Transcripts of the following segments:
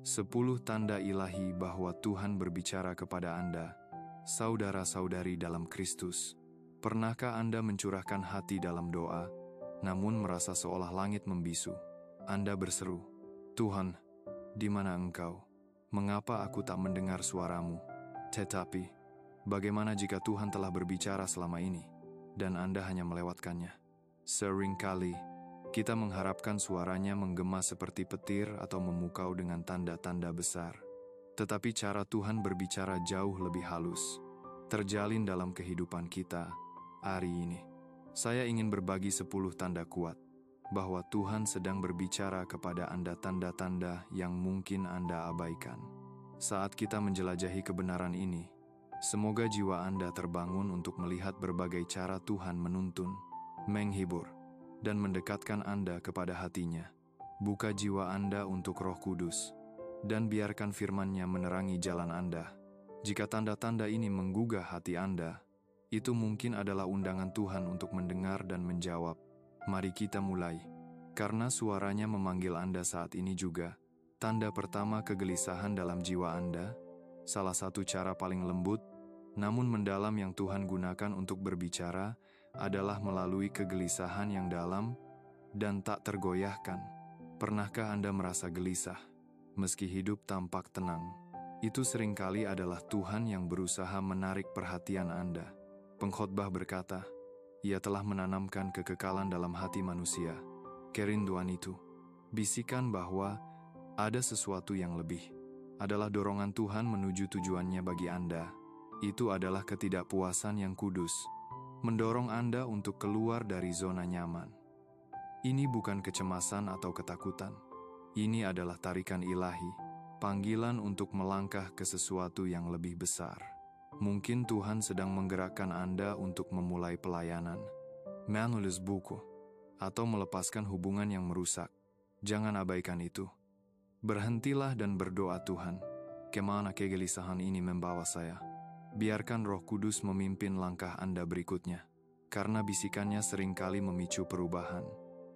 10 tanda ilahi bahwa Tuhan berbicara kepada Anda, saudara-saudari dalam Kristus. Pernahkah Anda mencurahkan hati dalam doa, namun merasa seolah langit membisu? Anda berseru, "Tuhan, di mana Engkau? Mengapa aku tak mendengar suara-Mu?" Tetapi, bagaimana jika Tuhan telah berbicara selama ini, dan Anda hanya melewatkannya? Seringkali, kita mengharapkan suaranya menggema seperti petir atau memukau dengan tanda-tanda besar. Tetapi cara Tuhan berbicara jauh lebih halus, terjalin dalam kehidupan kita hari ini. Saya ingin berbagi 10 tanda kuat bahwa Tuhan sedang berbicara kepada Anda, tanda-tanda yang mungkin Anda abaikan. Saat kita menjelajahi kebenaran ini, semoga jiwa Anda terbangun untuk melihat berbagai cara Tuhan menuntun, menghibur, dan mendekatkan Anda kepada hatinya. Buka jiwa Anda untuk Roh Kudus, dan biarkan firman-Nya menerangi jalan Anda. Jika tanda-tanda ini menggugah hati Anda, itu mungkin adalah undangan Tuhan untuk mendengar dan menjawab. Mari kita mulai, karena suaranya memanggil Anda saat ini juga. Tanda pertama, kegelisahan dalam jiwa Anda. Salah satu cara paling lembut, namun mendalam yang Tuhan gunakan untuk berbicara adalah melalui kegelisahan yang dalam dan tak tergoyahkan. Pernahkah Anda merasa gelisah, meski hidup tampak tenang? Itu seringkali adalah Tuhan yang berusaha menarik perhatian Anda. Pengkhotbah berkata, Ia telah menanamkan kekekalan dalam hati manusia. Kerinduan itu, bisikan bahwa ada sesuatu yang lebih, adalah dorongan Tuhan menuju tujuannya bagi Anda. Itu adalah ketidakpuasan yang kudus, mendorong Anda untuk keluar dari zona nyaman. Ini bukan kecemasan atau ketakutan. Ini adalah tarikan ilahi, panggilan untuk melangkah ke sesuatu yang lebih besar. Mungkin Tuhan sedang menggerakkan Anda untuk memulai pelayanan, menulis buku, atau melepaskan hubungan yang merusak. Jangan abaikan itu. Berhentilah dan berdoa, Tuhan, kemana kegelisahan ini membawa saya? Biarkan Roh Kudus memimpin langkah Anda berikutnya, karena bisikannya seringkali memicu perubahan.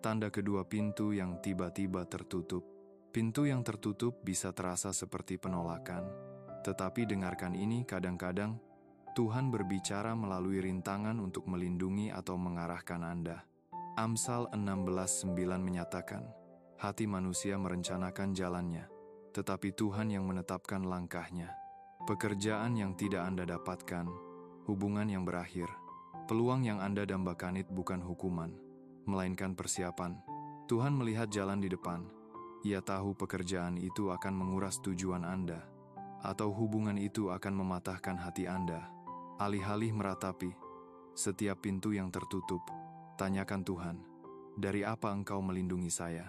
Tanda kedua, pintu yang tiba-tiba tertutup. Pintu yang tertutup bisa terasa seperti penolakan. Tetapi dengarkan ini, kadang-kadang Tuhan berbicara melalui rintangan untuk melindungi atau mengarahkan Anda. Amsal 16:9 menyatakan, hati manusia merencanakan jalannya, tetapi Tuhan yang menetapkan langkahnya. Pekerjaan yang tidak Anda dapatkan, hubungan yang berakhir, peluang yang Anda dambakan itu bukan hukuman, melainkan persiapan. Tuhan melihat jalan di depan. Ia tahu pekerjaan itu akan menguras tujuan Anda, atau hubungan itu akan mematahkan hati Anda. Alih-alih meratapi setiap pintu yang tertutup, tanyakan Tuhan, dari apa Engkau melindungi saya?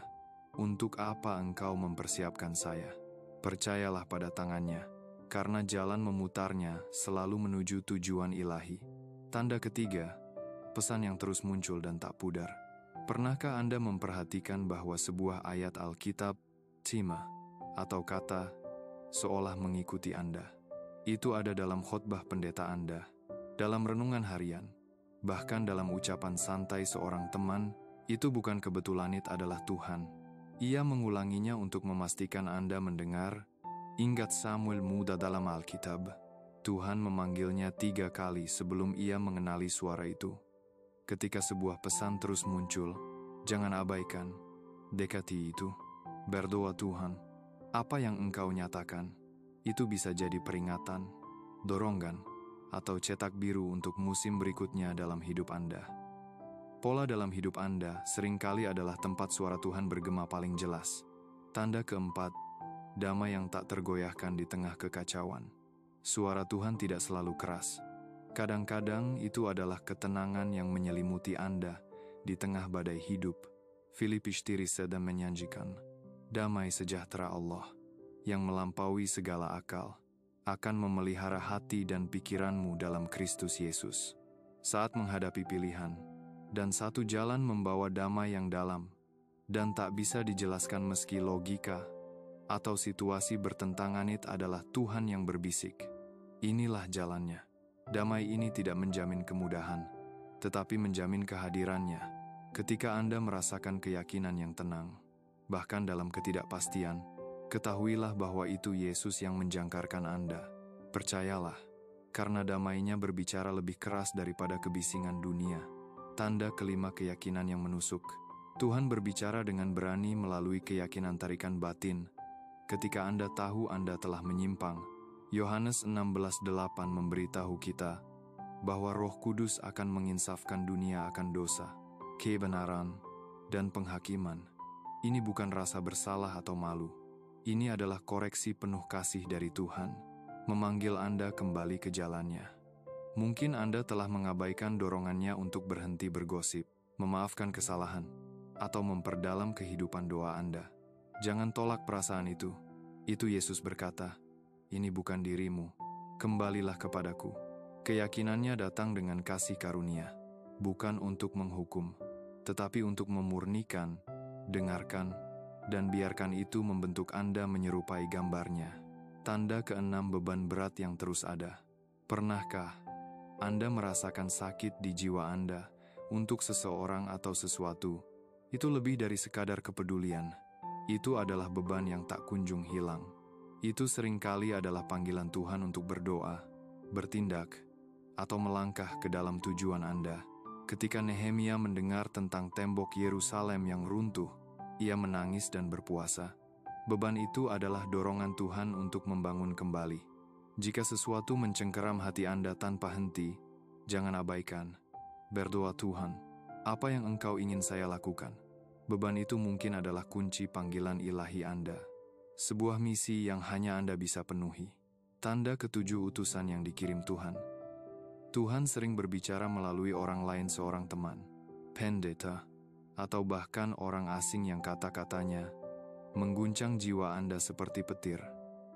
Untuk apa Engkau mempersiapkan saya? Percayalah pada tangannya, karena jalan memutarnya selalu menuju tujuan ilahi. Tanda ketiga, pesan yang terus muncul dan tak pudar. Pernahkah Anda memperhatikan bahwa sebuah ayat Alkitab, tema, atau kata, seolah mengikuti Anda? Itu ada dalam khotbah pendeta Anda, dalam renungan harian, bahkan dalam ucapan santai seorang teman. Itu bukan kebetulan, itu adalah Tuhan. Ia mengulanginya untuk memastikan Anda mendengar. Ingat Samuel muda dalam Alkitab. Tuhan memanggilnya 3 kali sebelum ia mengenali suara itu. Ketika sebuah pesan terus muncul, jangan abaikan, dekati itu. Berdoa, Tuhan, apa yang Engkau nyatakan? Itu bisa jadi peringatan, dorongan, atau cetak biru untuk musim berikutnya dalam hidup Anda. Pola dalam hidup Anda seringkali adalah tempat suara Tuhan bergema paling jelas. Tanda keempat, damai yang tak tergoyahkan di tengah kekacauan. Suara Tuhan tidak selalu keras. Kadang-kadang itu adalah ketenangan yang menyelimuti Anda di tengah badai hidup. Filipi 4 menyanjikan, damai sejahtera Allah yang melampaui segala akal akan memelihara hati dan pikiranmu dalam Kristus Yesus. Saat menghadapi pilihan, dan satu jalan membawa damai yang dalam dan tak bisa dijelaskan meski logika atau situasi bertentangan, itu adalah Tuhan yang berbisik. Inilah jalannya. Damai ini tidak menjamin kemudahan, tetapi menjamin kehadirannya. Ketika Anda merasakan keyakinan yang tenang, bahkan dalam ketidakpastian, Ketahuilah bahwa itu Yesus yang menjangkarkan Anda. Percayalah, karena damainya berbicara lebih keras daripada kebisingan dunia. Tanda kelima, keyakinan yang menusuk. Tuhan berbicara dengan berani melalui keyakinan tarikan batin. Ketika Anda tahu Anda telah menyimpang, Yohanes 16:8 memberitahu kita bahwa Roh Kudus akan menginsafkan dunia akan dosa, kebenaran, dan penghakiman. Ini bukan rasa bersalah atau malu. Ini adalah koreksi penuh kasih dari Tuhan, memanggil Anda kembali ke jalannya. Mungkin Anda telah mengabaikan dorongannya untuk berhenti bergosip, memaafkan kesalahan, atau memperdalam kehidupan doa Anda. Jangan tolak perasaan itu. Itu Yesus berkata, "Ini bukan dirimu, kembalilah kepadaku." Keyakinannya datang dengan kasih karunia, bukan untuk menghukum, tetapi untuk memurnikan, dengarkan, dan biarkan itu membentuk Anda menyerupai gambarnya. Tanda keenam, beban berat yang terus ada. Pernahkah Anda merasakan sakit di jiwa Anda untuk seseorang atau sesuatu? Itu lebih dari sekadar kepedulian. Itu adalah beban yang tak kunjung hilang. Itu seringkali adalah panggilan Tuhan untuk berdoa, bertindak, atau melangkah ke dalam tujuan Anda. Ketika Nehemia mendengar tentang tembok Yerusalem yang runtuh, ia menangis dan berpuasa. Beban itu adalah dorongan Tuhan untuk membangun kembali. Jika sesuatu mencengkeram hati Anda tanpa henti, jangan abaikan. Berdoa, "Tuhan, apa yang Engkau ingin saya lakukan?" Beban itu mungkin adalah kunci panggilan ilahi Anda. Sebuah misi yang hanya Anda bisa penuhi. Tanda ketujuh, utusan yang dikirim Tuhan. Tuhan sering berbicara melalui orang lain, seorang teman, pendeta, atau bahkan orang asing yang kata-katanya mengguncang jiwa Anda seperti petir.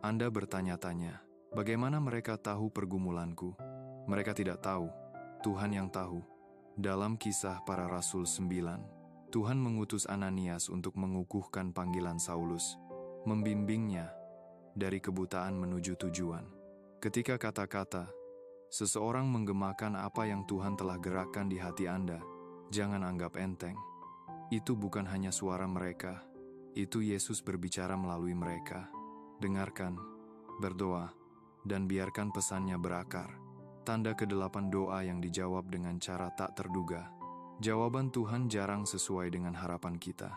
Anda bertanya-tanya, bagaimana mereka tahu pergumulanku? Mereka tidak tahu, Tuhan yang tahu. Dalam Kisah Para Rasul 9, Tuhan mengutus Ananias untuk mengukuhkan panggilan Saulus, membimbingnya dari kebutaan menuju tujuan. Ketika kata-kata seseorang menggemakan apa yang Tuhan telah gerakkan di hati Anda, jangan anggap enteng. Itu bukan hanya suara mereka, itu Yesus berbicara melalui mereka. Dengarkan, berdoa, dan biarkan pesannya berakar. Tanda ke-8, doa yang dijawab dengan cara tak terduga. Jawaban Tuhan jarang sesuai dengan harapan kita.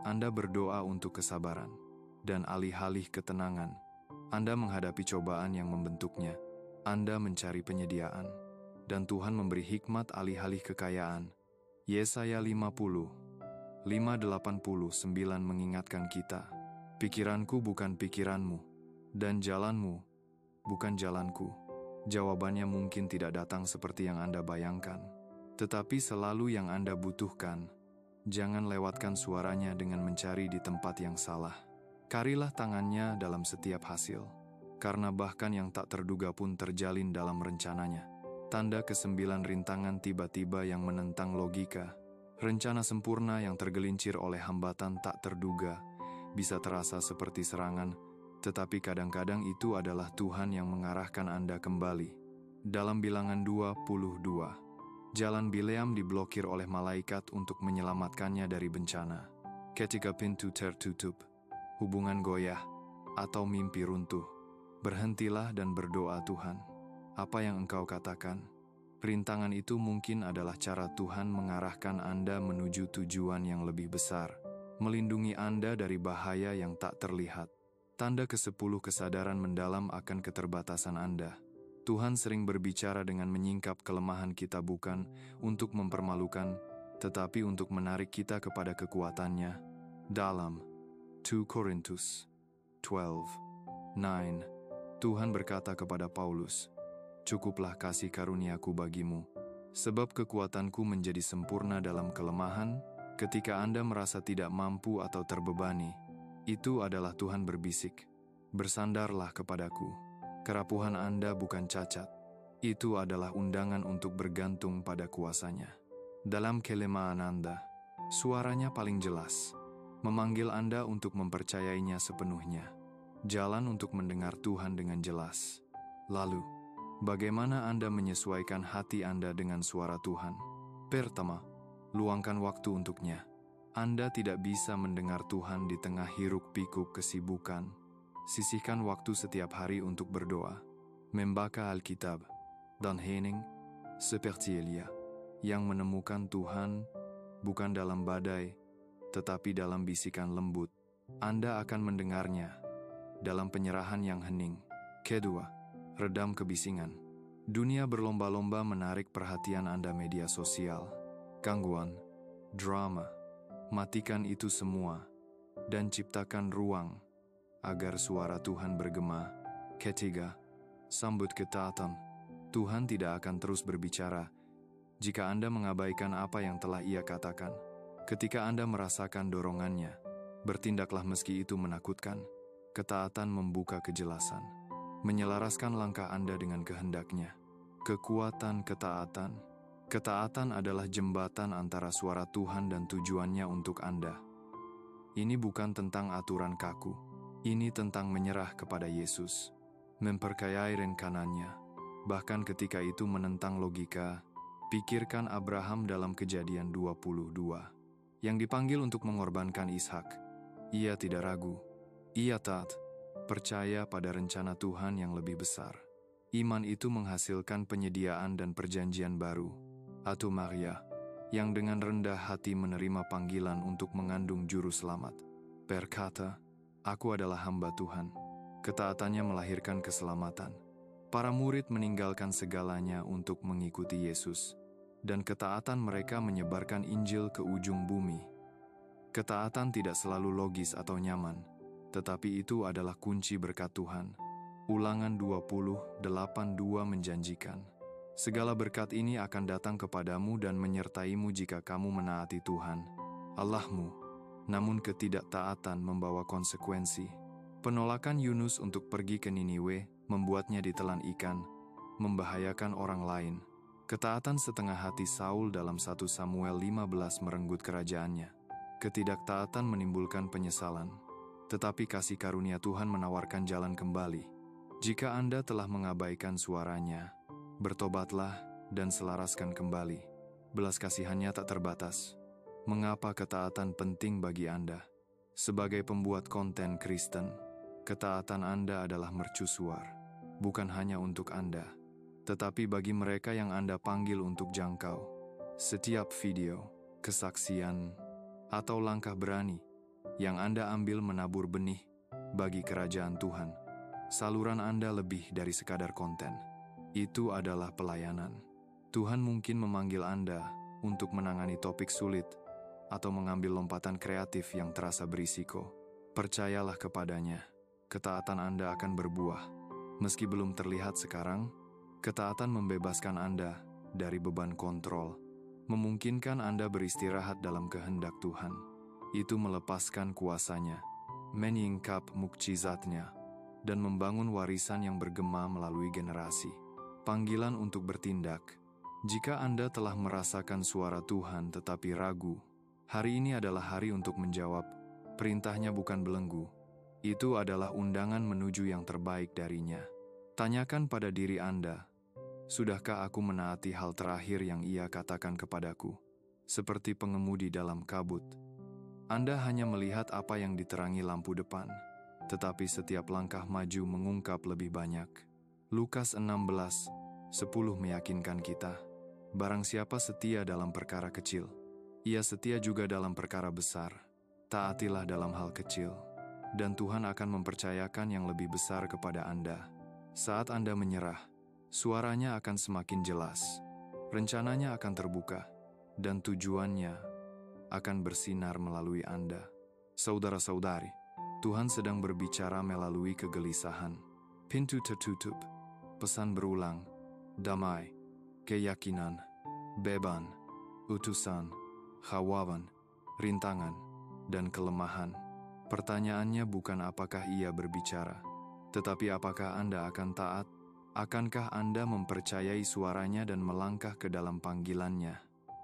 Anda berdoa untuk kesabaran dan alih-alih ketenangan. Anda menghadapi cobaan yang membentuknya. Anda mencari penyediaan, dan Tuhan memberi hikmat alih-alih kekayaan. Yesaya 50:5-89 mengingatkan kita, "Pikiranku bukan pikiranmu, dan jalanmu bukan jalanku." Jawabannya mungkin tidak datang seperti yang Anda bayangkan, tetapi selalu yang Anda butuhkan. Jangan lewatkan suaranya dengan mencari di tempat yang salah. Carilah tangannya dalam setiap hasil, karena bahkan yang tak terduga pun terjalin dalam rencananya. Tanda ke-9, rintangan tiba-tiba yang menentang logika. Rencana sempurna yang tergelincir oleh hambatan tak terduga bisa terasa seperti serangan, tetapi kadang-kadang itu adalah Tuhan yang mengarahkan Anda kembali. Dalam Bilangan 22, jalan Bileam diblokir oleh malaikat untuk menyelamatkannya dari bencana. Ketika pintu tertutup, hubungan goyah, atau mimpi runtuh, berhentilah dan berdoa, "Tuhan, apa yang Engkau katakan?" Rintangan itu mungkin adalah cara Tuhan mengarahkan Anda menuju tujuan yang lebih besar, melindungi Anda dari bahaya yang tak terlihat. Tanda ke-10, kesadaran mendalam akan keterbatasan Anda. Tuhan sering berbicara dengan menyingkap kelemahan kita, bukan untuk mempermalukan, tetapi untuk menarik kita kepada kekuatannya. Dalam 2 Korintus 12:9, Tuhan berkata kepada Paulus, "Cukuplah kasih karuniaku bagimu, sebab kekuatanku menjadi sempurna dalam kelemahan." Ketika Anda merasa tidak mampu atau terbebani, itu adalah Tuhan berbisik, "Bersandarlah kepadaku." Kerapuhan Anda bukan cacat. Itu adalah undangan untuk bergantung pada kuasanya. Dalam kelemahan Anda, suaranya paling jelas, memanggil Anda untuk mempercayainya sepenuhnya. Jalan untuk mendengar Tuhan dengan jelas. Lalu, bagaimana Anda menyesuaikan hati Anda dengan suara Tuhan? Pertama, luangkan waktu untuknya. Anda tidak bisa mendengar Tuhan di tengah hiruk-pikuk kesibukan, Sisihkan waktu setiap hari untuk berdoa, membaca Alkitab, dan hening seperti Elia, yang menemukan Tuhan bukan dalam badai, tetapi dalam bisikan lembut. Anda akan mendengarnya dalam penyerahan yang hening. Kedua, redam kebisingan. Dunia berlomba-lomba menarik perhatian Anda media sosial, gangguan, drama. Matikan itu semua dan ciptakan ruang agar suara Tuhan bergema. Ketiga, sambut ketaatan. Tuhan tidak akan terus berbicara jika Anda mengabaikan apa yang telah Ia katakan. Ketika Anda merasakan dorongannya, bertindaklah meski itu menakutkan. Ketaatan membuka kejelasan, menyelaraskan langkah Anda dengan kehendaknya. Kekuatan ketaatan. Ketaatan adalah jembatan antara suara Tuhan dan tujuannya untuk Anda. Ini bukan tentang aturan kaku. Ini tentang menyerah kepada Yesus, memperkayai rencananya. Bahkan ketika itu menentang logika, pikirkan Abraham dalam Kejadian 22, yang dipanggil untuk mengorbankan Ishak. Ia tidak ragu. Ia taat, percaya pada rencana Tuhan yang lebih besar. Iman itu menghasilkan penyediaan dan perjanjian baru. Atau Maria, yang dengan rendah hati menerima panggilan untuk mengandung juru selamat, berkata, "Aku adalah hamba Tuhan." Ketaatannya melahirkan keselamatan. Para murid meninggalkan segalanya untuk mengikuti Yesus, dan ketaatan mereka menyebarkan Injil ke ujung bumi. Ketaatan tidak selalu logis atau nyaman, tetapi itu adalah kunci berkat Tuhan. Ulangan 20:8-2 menjanjikan, segala berkat ini akan datang kepadamu dan menyertaimu jika kamu menaati Tuhan, Allahmu. Namun ketidaktaatan membawa konsekuensi. Penolakan Yunus untuk pergi ke Niniwe membuatnya ditelan ikan, membahayakan orang lain. Ketaatan setengah hati Saul dalam 1 Samuel 15 merenggut kerajaannya. Ketidaktaatan menimbulkan penyesalan, tetapi kasih karunia Tuhan menawarkan jalan kembali. Jika Anda telah mengabaikan suaranya, bertobatlah dan selaraskan kembali. Belas kasihannya tak terbatas. Mengapa ketaatan penting bagi Anda? Sebagai pembuat konten Kristen, ketaatan Anda adalah mercusuar, bukan hanya untuk Anda, tetapi bagi mereka yang Anda panggil untuk jangkau. Setiap video, kesaksian, atau langkah berani yang Anda ambil menabur benih bagi kerajaan Tuhan. Saluran Anda lebih dari sekadar konten. Itu adalah pelayanan. Tuhan mungkin memanggil Anda untuk menangani topik sulit atau mengambil lompatan kreatif yang terasa berisiko. Percayalah kepadanya, ketaatan Anda akan berbuah. Meski belum terlihat sekarang, ketaatan membebaskan Anda dari beban kontrol, memungkinkan Anda beristirahat dalam kehendak Tuhan. Itu melepaskan kuasanya, menyingkap mukjizatnya, dan membangun warisan yang bergema melalui generasi. Panggilan untuk bertindak. Jika Anda telah merasakan suara Tuhan tetapi ragu, hari ini adalah hari untuk menjawab. Perintahnya bukan belenggu. Itu adalah undangan menuju yang terbaik darinya. Tanyakan pada diri Anda, sudahkah aku menaati hal terakhir yang Ia katakan kepadaku? Seperti pengemudi dalam kabut, Anda hanya melihat apa yang diterangi lampu depan, tetapi setiap langkah maju mengungkap lebih banyak. Lukas 16:10 meyakinkan kita, barang siapa setia dalam perkara kecil, Ia setia juga dalam perkara besar. Taatilah dalam hal kecil, dan Tuhan akan mempercayakan yang lebih besar kepada Anda. Saat Anda menyerah, suaranya akan semakin jelas, rencananya akan terbuka, dan tujuannya akan bersinar melalui Anda. Saudara-saudari, Tuhan sedang berbicara melalui kegelisahan. Pintu tertutup, pesan berulang, damai, keyakinan, beban, utusan, khawawan, rintangan, dan kelemahan. Pertanyaannya bukan apakah Ia berbicara, tetapi apakah Anda akan taat? Akankah Anda mempercayai suaranya dan melangkah ke dalam panggilannya?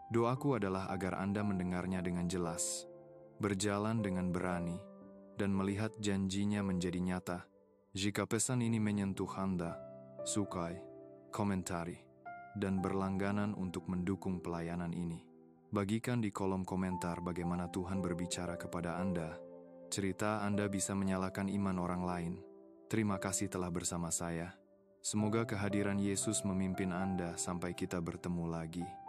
Doaku adalah agar Anda mendengarnya dengan jelas, berjalan dengan berani, dan melihat janjinya menjadi nyata. Jika pesan ini menyentuh Anda, sukai, komentari, dan berlangganan untuk mendukung pelayanan ini. Bagikan di kolom komentar bagaimana Tuhan berbicara kepada Anda. Cerita Anda bisa menyalakan iman orang lain. Terima kasih telah bersama saya. Semoga kehadiran Yesus memimpin Anda sampai kita bertemu lagi.